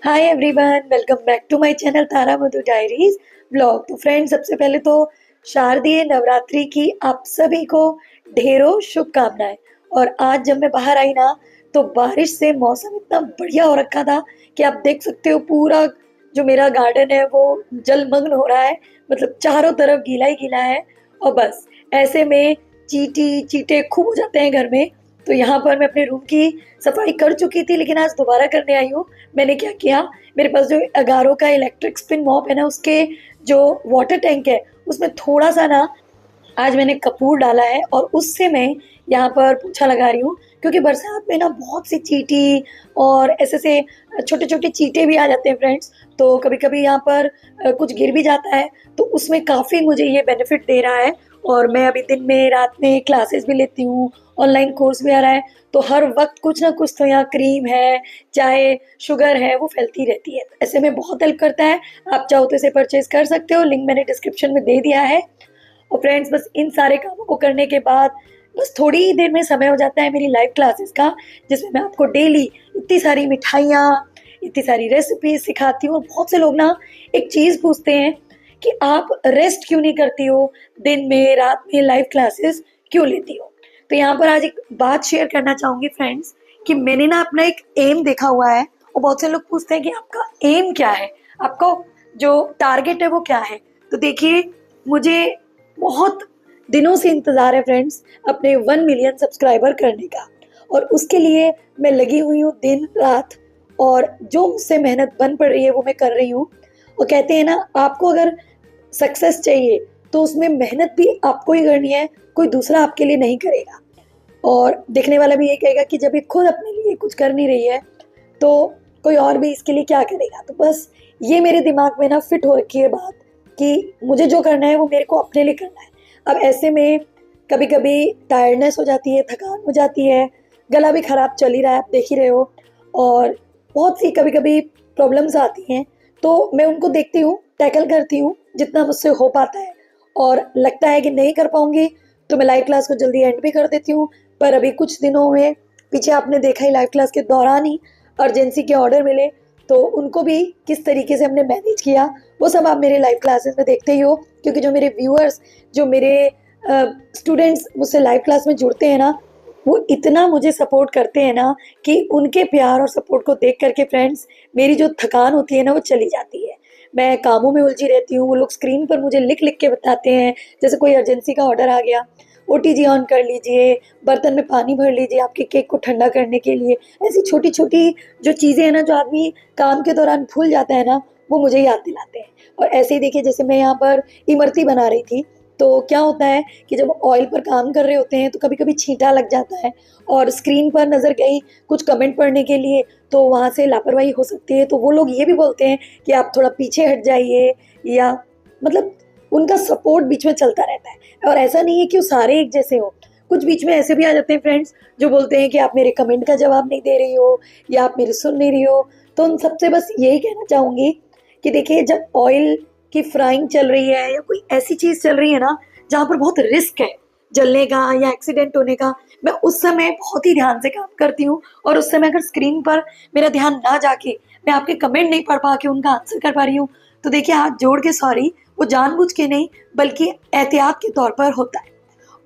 Hi everyone, welcome back to my channel Tara Madhu diaries vlog. तो friends, सबसे पहले तो शारदीय नवरात्रि की आप सभी को ढेरों शुभकामनाएं। और आज जब मैं बाहर आई ना, तो बारिश से मौसम इतना बढ़िया हो रखा था कि आप देख सकते हो पूरा जो मेरा गार्डन है वो जलमग्न हो रहा है। मतलब चारों तरफ गीला ही गीला है। और बस ऐसे में चींटी चींटे खूब हो जाते हैं घर में। तो यहाँ पर मैं अपने रूम की सफाई कर चुकी थी, लेकिन आज दोबारा करने आई हूँ। मैंने क्या किया, मेरे पास जो अगारो का इलेक्ट्रिक स्पिन मॉप है ना, उसके जो वाटर टैंक है उसमें थोड़ा सा ना आज मैंने कपूर डाला है और उससे मैं यहाँ पर पोछा लगा रही हूँ। क्योंकि बरसात में ना बहुत सी चींटी और ऐसे से छोटे छोटे चींटे भी आ जाते हैं फ्रेंड्स। तो कभी कभी यहाँ पर कुछ गिर भी जाता है, तो उसमें काफ़ी मुझे ये बेनिफिट दे रहा है। और मैं अभी दिन में रात में क्लासेस भी लेती हूँ, ऑनलाइन कोर्स भी आ रहा है। तो हर वक्त कुछ ना कुछ तो यहाँ क्रीम है, चाहे शुगर है, वो फैलती रहती है। ऐसे में बहुत हेल्प करता है। आप चाहो तो इसे परचेज कर सकते हो, लिंक मैंने डिस्क्रिप्शन में दे दिया है। और फ्रेंड्स, बस इन सारे कामों को करने के बाद बस थोड़ी ही देर में समय हो जाता है मेरी लाइव क्लासेस का, जिसमें मैं आपको डेली इतनी सारी मिठाइयाँ, इतनी सारी रेसिपीज सिखाती हूँ। और बहुत से लोग ना एक चीज़ पूछते हैं कि आप रेस्ट क्यों नहीं करती हो, दिन में रात में लाइव क्लासेस क्यों लेती हो। तो यहाँ पर आज एक बात शेयर करना चाहूँगी फ्रेंड्स, कि मैंने ना अपना एक एम देखा हुआ है। और बहुत से लोग पूछते हैं कि आपका एम क्या है, आपका जो टारगेट है वो क्या है। तो देखिए, मुझे बहुत दिनों से इंतज़ार है फ्रेंड्स अपने 1 मिलियन सब्सक्राइबर करने का। और उसके लिए मैं लगी हुई हूँ दिन रात। और जो मुझसे मेहनत बन पड़ रही है वो मैं कर रही हूँ। और कहते हैं ना, आपको अगर सक्सेस चाहिए तो उसमें मेहनत भी आपको ही करनी है, कोई दूसरा आपके लिए नहीं करेगा। और देखने वाला भी ये कहेगा कि जब ये खुद अपने लिए कुछ कर नहीं रही है तो कोई और भी इसके लिए क्या करेगा। तो बस ये मेरे दिमाग में ना फिट हो रखी है बात, कि मुझे जो करना है वो मेरे को अपने लिए करना है। अब ऐसे में कभी कभी टायर्डनेस हो जाती है, थकान हो जाती है, गला भी खराब चल ही रहा है, आप देख ही रहे हो। और बहुत सी कभी कभी प्रॉब्लम्स आती हैं, तो मैं उनको देखती हूँ, टैकल करती हूँ जितना मुझसे हो पाता है। और लगता है कि नहीं कर पाऊंगी तो मैं लाइव क्लास को जल्दी एंड भी कर देती हूँ। पर अभी कुछ दिनों में पीछे आपने देखा ही, लाइव क्लास के दौरान ही अर्जेंसी के ऑर्डर मिले, तो उनको भी किस तरीके से हमने मैनेज किया वो सब आप मेरे लाइव क्लासेस में देखते ही हो। क्योंकि जो मेरे व्यूअर्स, जो मेरे स्टूडेंट्स मुझसे लाइव क्लास में जुड़ते हैं ना, वो इतना मुझे सपोर्ट करते हैं ना, कि उनके प्यार और सपोर्ट को देख करके फ्रेंड्स मेरी जो थकान होती है ना वो चली जाती है। मैं कामों में उलझी रहती हूँ, वो लोग स्क्रीन पर मुझे लिख लिख के बताते हैं। जैसे कोई अर्जेंसी का ऑर्डर आ गया, ओटीजी ऑन कर लीजिए, बर्तन में पानी भर लीजिए आपके केक को ठंडा करने के लिए। ऐसी छोटी छोटी जो चीज़ें हैं ना, जो आदमी काम के दौरान भूल जाता है ना, वो मुझे याद दिलाते हैं। और ऐसे ही देखिए, जैसे मैं यहाँ पर इमरती बना रही थी, तो क्या होता है कि जब ऑयल पर काम कर रहे होते हैं तो कभी कभी छींटा लग जाता है। और स्क्रीन पर नज़र गई कुछ कमेंट पढ़ने के लिए, तो वहाँ से लापरवाही हो सकती है। तो वो लोग ये भी बोलते हैं कि आप थोड़ा पीछे हट जाइए, या मतलब उनका सपोर्ट बीच में चलता रहता है। और ऐसा नहीं है कि वो सारे एक जैसे हो, कुछ बीच में ऐसे भी आ जाते हैं फ्रेंड्स जो बोलते हैं कि आप मेरे कमेंट का जवाब नहीं दे रही हो, या आप मेरी सुन नहीं रही हो। तो उन सबसे बस यही कहना चाहूँगी कि देखिए, जब ऑयल की फ्राइंग चल रही है या कोई ऐसी चीज़ चल रही है ना जहाँ पर बहुत रिस्क है जलने का या एक्सीडेंट होने का, मैं उस समय बहुत ही ध्यान से काम करती हूँ। और उस समय अगर स्क्रीन पर मेरा ध्यान ना जाके मैं आपके कमेंट नहीं पढ़ पा के उनका आंसर कर पा रही हूँ, तो देखिए, हाथ जोड़ के सॉरी, वो जानबूझ के नहीं बल्कि एहतियात के तौर पर होता है।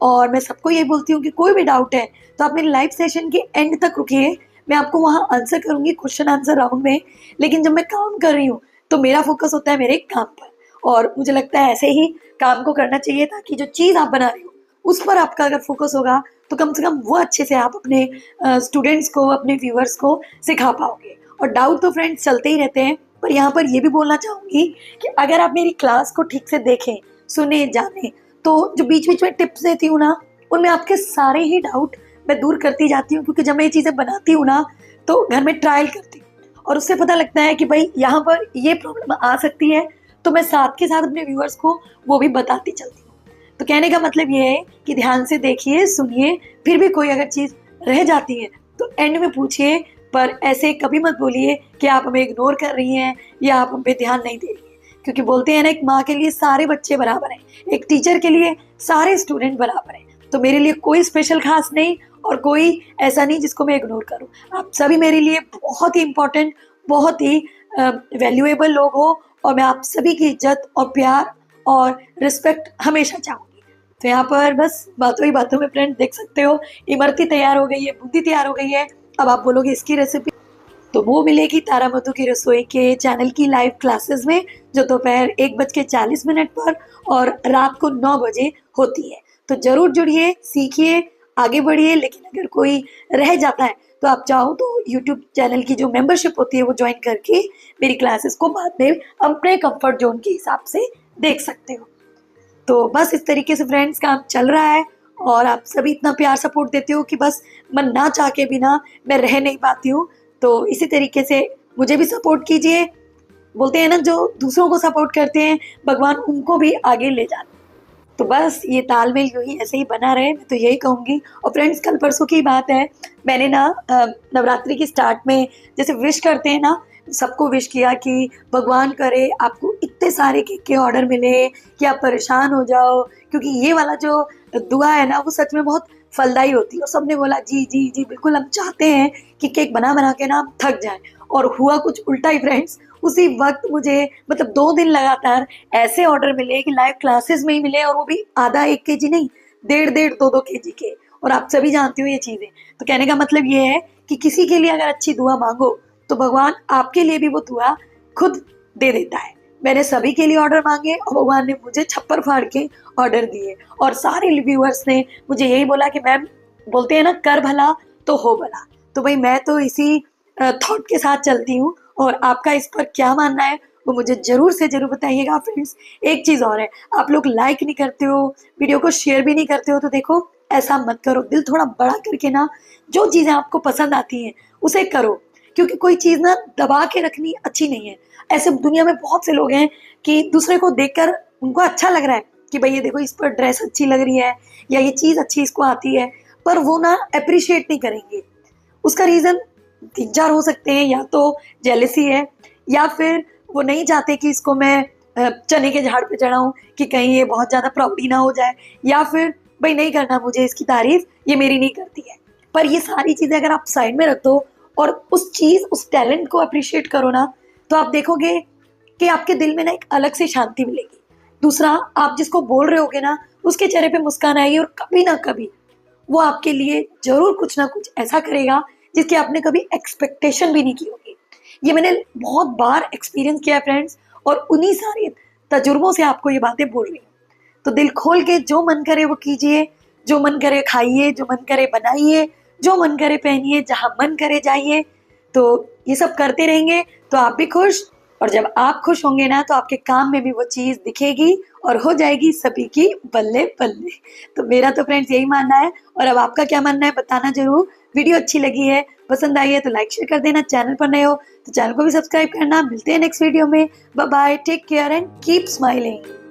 और मैं सबको ये बोलती हूँ कि कोई भी डाउट है तो आप मेरे लाइव सेशन के एंड तक रुकिए, मैं आपको वहाँ आंसर करूँगी क्वेश्चन आंसर राउंड में। लेकिन जब मैं काम कर रही हूँ तो मेरा फोकस होता है मेरे काम पर। और मुझे लगता है ऐसे ही काम को करना चाहिए, ताकि जो चीज़ आप बना रहे हो उस पर आपका अगर फोकस होगा तो कम से कम वो अच्छे से आप अपने स्टूडेंट्स को, अपने व्यूअर्स को सिखा पाओगे। और डाउट तो फ्रेंड्स चलते ही रहते हैं, पर यहाँ पर ये भी बोलना चाहूँगी कि अगर आप मेरी क्लास को ठीक से देखें, सुने, जाने, तो जो बीच बीच में टिप्स देती हूँ ना, उनमें आपके सारे ही डाउट मैं दूर करती जाती हूँ। क्योंकि जब मैं ये चीज़ें बनाती हूँ ना, तो घर में ट्रायल करती हूँ और उससे पता लगता है कि भाई यहाँ पर ये प्रॉब्लम आ सकती है, तो मैं साथ के साथ अपने व्यूअर्स को वो भी बताती चलती हूँ। तो कहने का मतलब ये है कि ध्यान से देखिए, सुनिए, फिर भी कोई अगर चीज़ रह जाती है तो एंड में पूछिए। पर ऐसे कभी मत बोलिए कि आप हमें इग्नोर कर रही हैं या आप हम पे ध्यान नहीं दे रही हैं। क्योंकि बोलते हैं ना, एक माँ के लिए सारे बच्चे बराबर हैं, एक टीचर के लिए सारे स्टूडेंट बराबर हैं। तो मेरे लिए कोई स्पेशल खास नहीं और कोई ऐसा नहीं जिसको मैं इग्नोर करूँ। आप सभी मेरे लिए बहुत ही इम्पोर्टेंट, बहुत ही वैल्यूएबल लोग हो और मैं आप सभी की इज्जत और प्यार और रिस्पेक्ट हमेशा चाहूँगी। तो यहाँ पर बस बातों ही बातों में फ्रेंड देख सकते हो इमरती तैयार हो गई है, बूंदी तैयार हो गई है। अब आप बोलोगे इसकी रेसिपी, तो वो मिलेगी तारा मधु की रसोई के चैनल की लाइव क्लासेस में, जो दोपहर 1:40 पर और रात को 9 बजे होती है। तो जरूर जुड़िए, सीखिए, आगे बढ़िए। लेकिन अगर कोई रह जाता है तो आप चाहो तो यूट्यूब चैनल की जो मेंबरशिप होती है वो ज्वाइन करके मेरी क्लासेस को बाद में अपने कंफर्ट जोन के हिसाब से देख सकते हो। तो बस इस तरीके से फ्रेंड्स काम चल रहा है और आप सभी इतना प्यार सपोर्ट देते हो कि बस मन ना चाह के बिना मैं रह नहीं पाती हूँ। तो इसी तरीके से मुझे भी सपोर्ट कीजिए। बोलते हैं ना, जो दूसरों को सपोर्ट करते हैं भगवान उनको भी आगे ले जाते हैं। तो बस ये तालमेल यूं ही ऐसे ही बना रहे, मैं तो यही कहूँगी। और फ्रेंड्स कल परसों की बात है, मैंने ना नवरात्रि की स्टार्ट में जैसे विश करते हैं ना, सबको विश किया कि भगवान करे आपको इतने सारे केक के ऑर्डर मिले कि आप परेशान हो जाओ, क्योंकि ये वाला जो दुआ है ना वो सच में बहुत फलदायी होती है। और सबने बोला जी जी जी बिल्कुल, हम चाहते हैं कि केक बना बना के ना हम थक जाएं। और हुआ कुछ उल्टा ही फ्रेंड्स। उसी वक्त मुझे मतलब 2 दिन लगातार ऐसे ऑर्डर मिले कि लाइव क्लासेस में ही मिले, और वो भी आधा 1 केजी नहीं, 1.5 2 केजी के। और आप सभी जानते हो ये चीजें। तो कहने का मतलब ये है कि किसी के लिए अगर अच्छी दुआ मांगो तो भगवान आपके लिए भी वो दुआ खुद दे देता है। मैंने सभी के लिए ऑर्डर मांगे और भगवान ने मुझे छप्पर फाड़ के ऑर्डर दिए। और सारे रिव्यूअर्स ने मुझे यही बोला कि मैम, बोलते हैं ना कर भला तो हो भला। तो भाई मैं तो इसी थॉट के साथ चलती हूँ। और आपका इस पर क्या मानना है वो मुझे जरूर से जरूर बताइएगा फ्रेंड्स। एक चीज और है, आप लोग लाइक नहीं करते हो, वीडियो को शेयर भी नहीं करते हो, तो देखो ऐसा मत करो। दिल थोड़ा बड़ा करके ना जो चीजें आपको पसंद आती हैं उसे करो, क्योंकि कोई चीज ना दबा के रखनी अच्छी नहीं है। ऐसे दुनिया में बहुत से लोग हैं कि दूसरे को देखकर उनको अच्छा लग रहा है कि भाई ये देखो इस पर ड्रेस अच्छी लग रही है या ये चीज अच्छी इसको आती है, पर वो ना अप्रिशिएट नहीं करेंगे। उसका रीजन 3-4 हो सकते हैं, या तो जेलसी है, या फिर वो नहीं चाहते कि इसको मैं चने के झाड़ पे चढ़ाऊं कि कहीं ये बहुत ज्यादा प्राउडी ना हो जाए, या फिर भाई नहीं करना मुझे इसकी तारीफ, ये मेरी नहीं करती है। पर ये सारी चीजें अगर आप साइड में रख दो और उस चीज उस टैलेंट को अप्रिशिएट करो ना, तो आप देखोगे कि आपके दिल में ना एक अलग से शांति मिलेगी। दूसरा, आप जिसको बोल रहे होगे ना उसके चेहरे पे मुस्कान आएगी, और कभी ना कभी वो आपके लिए जरूर कुछ ना कुछ ऐसा करेगा जिसकी आपने कभी एक्सपेक्टेशन भी नहीं की होगी। ये मैंने बहुत बार एक्सपीरियंस किया है फ्रेंड्स, और उन्हीं सारे तजुर्बों से आपको ये बातें बोल रही हूँ। तो दिल खोल के जो मन करे वो कीजिए, जो मन करे खाइए, जो मन करे बनाइए, जो मन करे पहनिए, जहां मन करे जाइए। तो ये सब करते रहेंगे तो आप भी खुश, और जब आप खुश होंगे ना तो आपके काम में भी वो चीज दिखेगी और हो जाएगी सभी की बल्ले बल्ले। तो मेरा तो फ्रेंड्स यही मानना है, और अब आपका क्या मानना है बताना जरूर। वीडियो अच्छी लगी है, पसंद आई है तो लाइक शेयर कर देना। चैनल पर नए हो तो चैनल को भी सब्सक्राइब करना। मिलते हैं नेक्स्ट वीडियो में। Bye bye, take care and keep smiling.